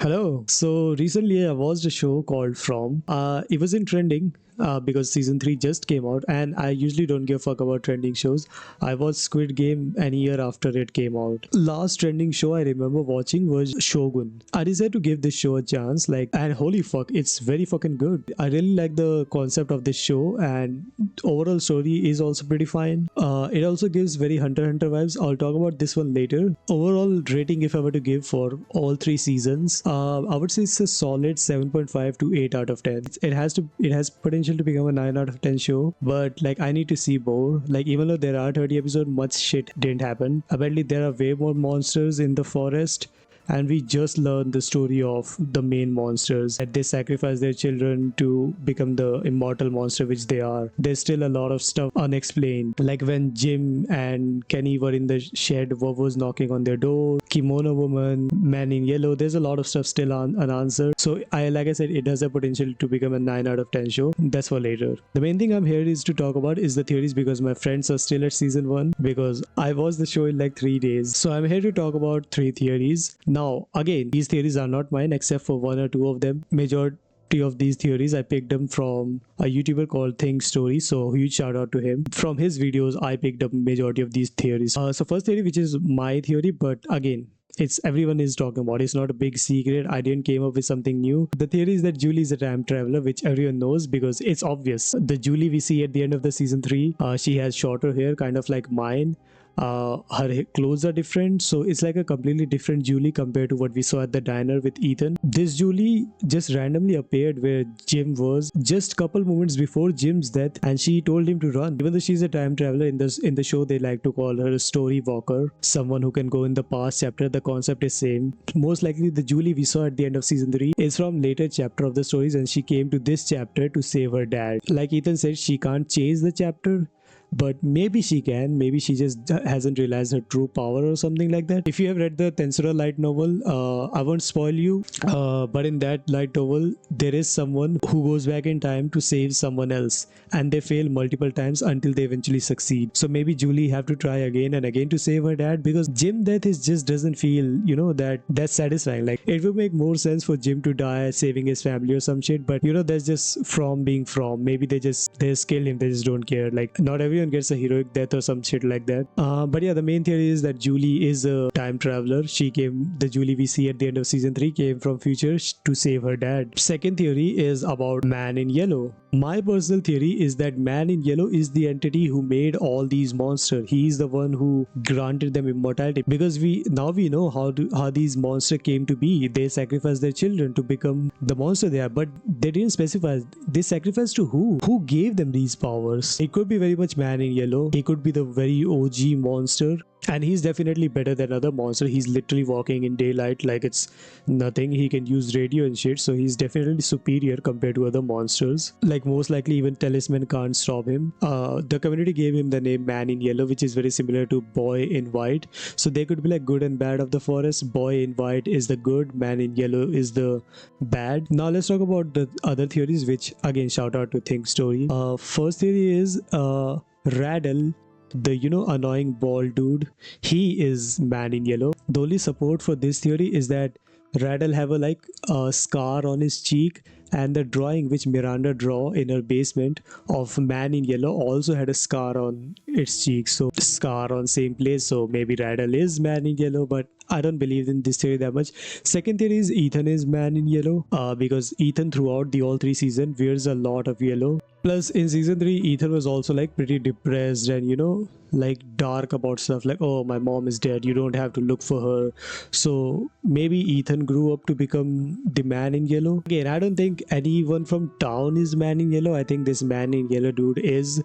Hello. So recently I watched a show called From. It was in trending because season 3 just came out, and I usually don't give a fuck about trending shows. I watched Squid Game an year after it came out. Last trending show I remember watching was Shogun. I decided to give this show a chance, and holy fuck, it's very fucking good. I really like the concept of this show, and overall story is also pretty fine. It also gives very Hunter x Hunter vibes. I'll talk about this one later. Overall rating, if I were to give for all 3 seasons, I would say it's a solid 7.5 to 8 out of 10. It has potential to become a 9 out of 10 show, but like I need to see more. Like even though there are 30 episodes, much shit didn't happen. Apparently there are way more monsters in the forest, and we just learned the story of the main monsters, that they sacrifice their children to become the immortal monster which they are. There's still a lot of stuff unexplained, like when Jim and Kenny were in the shed, what was knocking on their door, kimono woman, man in yellow. There's a lot of stuff still unanswered, so like I said, it has a potential to become a 9 out of 10 show. That's for later. The main thing I'm here is to talk about is the theories, because my friends are still at season 1, because I watched the show in like 3 days. So I'm here to talk about 3 theories. Now, again, these theories are not mine except for 1 or 2 of them. Majority of these theories I picked them from a YouTuber called Think Story, so huge shout out to him. From his videos I picked up majority of these theories. So first theory, which is my theory, but again, it's everyone is talking about, it's not a big secret, I didn't came up with something new. The theory is that Julie is a time traveler, which everyone knows because it's obvious. The Julie we see at the end of the season 3, she has shorter hair, kind of like mine. Her clothes are different, so it's like a completely different Julie compared to what we saw at the diner with Ethan. This Julie just randomly appeared where Jim was just couple moments before Jim's death, and she told him to run. Even though she's a time traveler, in the show they like to call her a story walker, someone who can go in the past chapter. The concept is same. Most likely the Julie we saw at the end of season 3 is from later chapter of the stories, and she came to this chapter to save her dad. Like Ethan said, she can't change the chapter, but maybe she can. Maybe she just hasn't realized her true power or something like that. If you have read the Tensura light novel, I won't spoil you, but in that light novel there is someone who goes back in time to save someone else, and they fail multiple times until they eventually succeed. So maybe Julie have to try again and again to save her dad, because Jim death is just doesn't feel, that's satisfying. Like it would make more sense for Jim to die saving his family or some shit, but that's just from being from. Maybe they just kill him, they just don't care. Like not everyone gets a heroic death or some shit like that. But yeah, the main theory is that Julie is a time traveler. The Julie we see at the end of season 3 came from future to save her dad. Second theory is about Man in Yellow. My personal theory is that Man in Yellow is the entity who made all these monsters. He is the one who granted them immortality, because we know how these monsters came to be. They sacrificed their children to become the monster they are, but they didn't specify they sacrificed to who gave them these powers. It could be very much Man in Yellow. He could be the very OG monster, and he's definitely better than other monster. He's literally walking in daylight like it's nothing. He can use radio and shit, so he's definitely superior compared to other monsters. Like most likely even Talisman can't stop him. The community gave him the name Man in Yellow, which is very similar to Boy in White. So they could be like good and bad of the forest. Boy in White is the good, Man in Yellow is the bad. Now let's talk about the other theories, which again shout out to Think Story. First theory is Raddle, the annoying bald dude. He is Man in Yellow. The only support for this theory is that Raddle have a scar on his cheek, and the drawing which Miranda draw in her basement of Man in Yellow also had a scar on its cheek. So scar on same place, so maybe Raddle is Man in Yellow, but I don't believe in this theory that much. Second theory is Ethan is Man in Yellow, because Ethan throughout the all 3 season wears a lot of yellow. Plus in season 3 Ethan was also like pretty depressed and like dark about stuff, like, oh, my mom is dead, you don't have to look for her. So maybe Ethan grew up to become the Man in Yellow. Again, I don't think anyone from town is Man in Yellow. I think this Man in Yellow dude is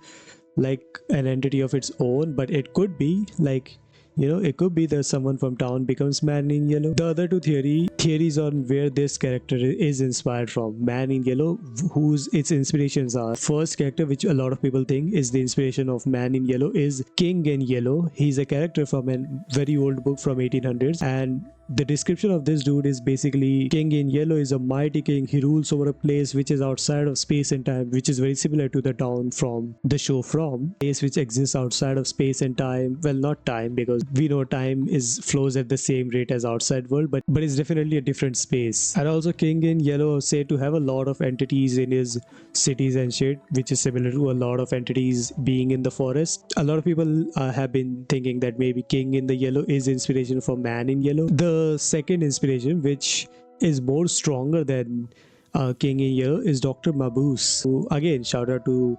like an entity of its own, but it could be like, it could be that someone from town becomes Man in Yellow. The other two theories on where this character is inspired from. Man in Yellow, whose its inspirations are. First character, which a lot of people think is the inspiration of Man in Yellow, is King in Yellow. He's a character from a very old book from 1800s, and the description of this dude is basically King in Yellow is a mighty king. He rules over a place which is outside of space and time, which is very similar to the town from the show From, place which exists outside of space and time. Well, not time, because we know time is flows at the same rate as outside world, but it's definitely a different space. And also King in Yellow is said to have a lot of entities in his cities and shit, which is similar to a lot of entities being in the forest. A lot of people have been thinking that maybe King in the Yellow is inspiration for Man in Yellow. The second inspiration, which is more stronger than King in Yellow, is Dr. Mabuse. So again, shout out to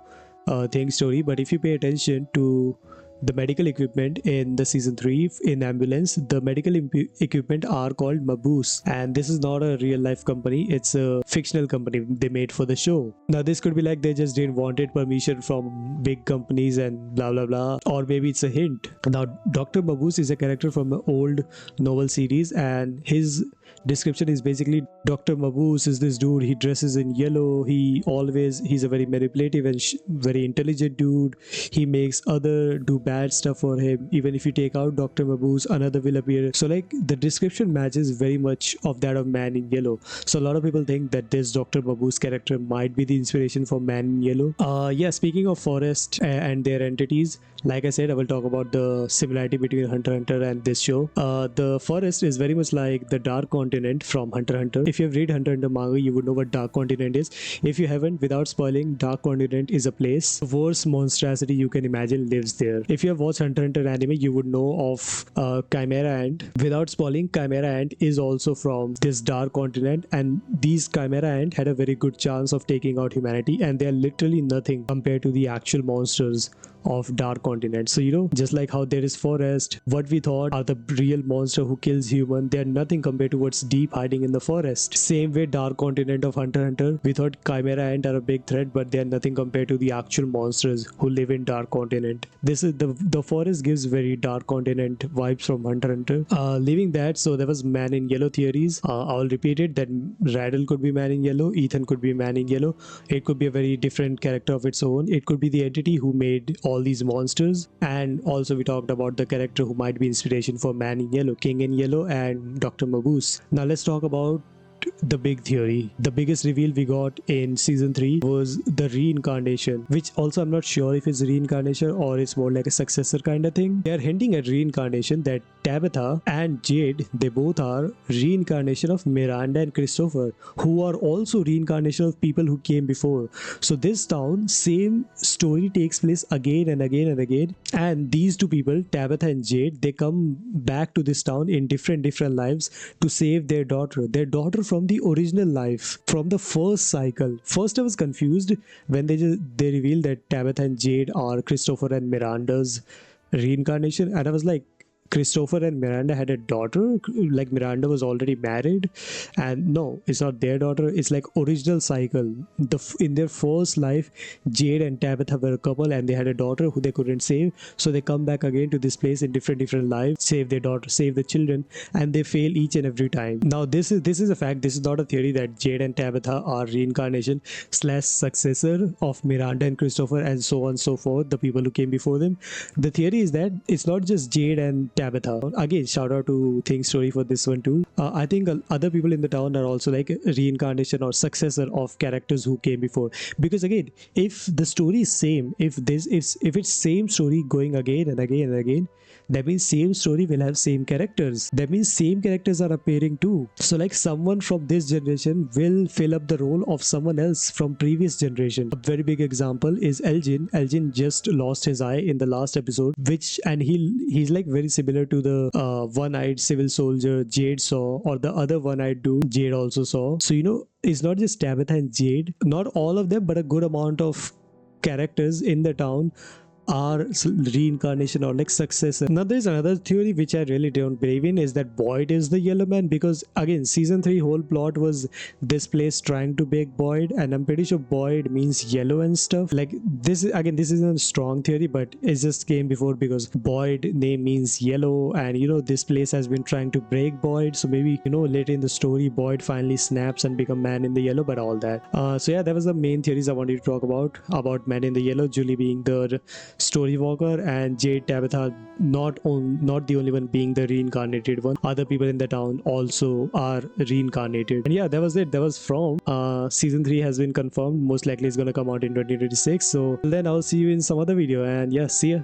Thing Story. But if you pay attention to the medical equipment in the season 3 in ambulance, the medical equipment are called Mabuse, and this is not a real life company, it's a fictional company they made for the show. Now this could be like they just didn't wanted permission from big companies and blah blah blah, or maybe it's a hint. Now Dr. Mabuse is a character from an old novel series, and his description is basically Dr. Mabuse is this dude, he dresses in yellow, he's a very manipulative and very intelligent dude. He makes other do bad stuff for him. Even if you take out Dr. Mabuse, another will appear. So like the description matches very much of that of Man in Yellow. So a lot of people think that this Dr. Mabuse character might be the inspiration for Man in Yellow. Yeah, speaking of forest and their entities, like I said, I will talk about the similarity between Hunter x Hunter and this show. The forest is very much like the Dark Continent from Hunter x Hunter. If you have read Hunter x Hunter manga, you would know what Dark Continent is. If you haven't, without spoiling, Dark Continent is a place. The worst monstrosity you can imagine lives there. If you have watched Hunter x Hunter anime, you would know of Chimera Ant. Without spoiling, Chimera Ant is also from this Dark Continent, and these Chimera Ant had a very good chance of taking out humanity, and they are literally nothing compared to the actual monsters of Dark Continent. So just like how there is forest, what we thought are the real monster who kills human, they are nothing compared to what's deep hiding in the forest. Same way Dark Continent of Hunter x Hunter, we thought Chimera Ant are a big threat, but they are nothing compared to the actual monsters who live in Dark Continent. This is the forest gives very Dark Continent vibes from Hunter x Hunter. Leaving that, so there was Man in Yellow theories. I'll repeat it, that Radl could be Man in Yellow, Ethan could be Man in Yellow. It could be a very different character of its own. It could be the entity who made all these monsters. And also we talked about the character who might be inspiration for Man in Yellow, King in Yellow, and Dr. Mabuse. Now let's talk about the big theory. The biggest reveal we got in season 3 was the reincarnation, which also I'm not sure if it's reincarnation or it's more like a successor kind of thing. They are hinting at reincarnation, that Tabitha and Jade, they both are reincarnation of Miranda and Christopher, who are also reincarnation of people who came before. So this town, same story takes place again and again and again, and these two people, Tabitha and Jade, they come back to this town in different lives to save their daughter from the original life, from the first cycle. First I was confused when they revealed that Tabitha and Jade are Christopher and Miranda's reincarnation, and I was like, Christopher and Miranda had a daughter, like Miranda was already married, and no, it's not their daughter, it's like original cycle. In their first life, Jade and Tabitha were a couple and they had a daughter who they couldn't save, so they come back again to this place in different lives, save their daughter, save the children, and they fail each and every time. Now this is a fact, this is not a theory that Jade and Tabitha are reincarnation / successor of Miranda and Christopher and so on and so forth, the people who came before them. The theory is that it's not just Jade and Tabitha. Again, shout out to Thing Story for this one too. I think other people in the town are also like reincarnation or successor of characters who came before. Because again, if the story is same, if it's same story going again and again and again, that means same story will have same characters. That means same characters are appearing too. So like someone from this generation will fill up the role of someone else from previous generation. A very big example is Elgin. Elgin just lost his eye in the last episode, and he's like very similar to the one-eyed civil soldier Jade saw, or the other one-eyed dude Jade also saw. So it's not just Tabitha and Jade, not all of them, but a good amount of characters in the town are reincarnation or like successor. Now there's another theory which I really don't believe in, is that Boyd is the yellow man, because again season 3 whole plot was this place trying to bake Boyd, and I'm pretty sure Boyd means yellow and stuff. Like this isn't a strong theory, but it just came before because Boyd name means yellow, and this place has been trying to break Boyd, so maybe later in the story Boyd finally snaps and become Man in the Yellow, but all that. So yeah, that was the main theories I wanted to talk about Man in the Yellow, Julie being the Story Walker and Jade Tabitha not the only one being the reincarnated one. Other people in the town also are reincarnated. And yeah, that was it. That was from season 3 has been confirmed. Most likely it's gonna come out in 2026. So till then I'll see you in some other video, and yeah, see ya.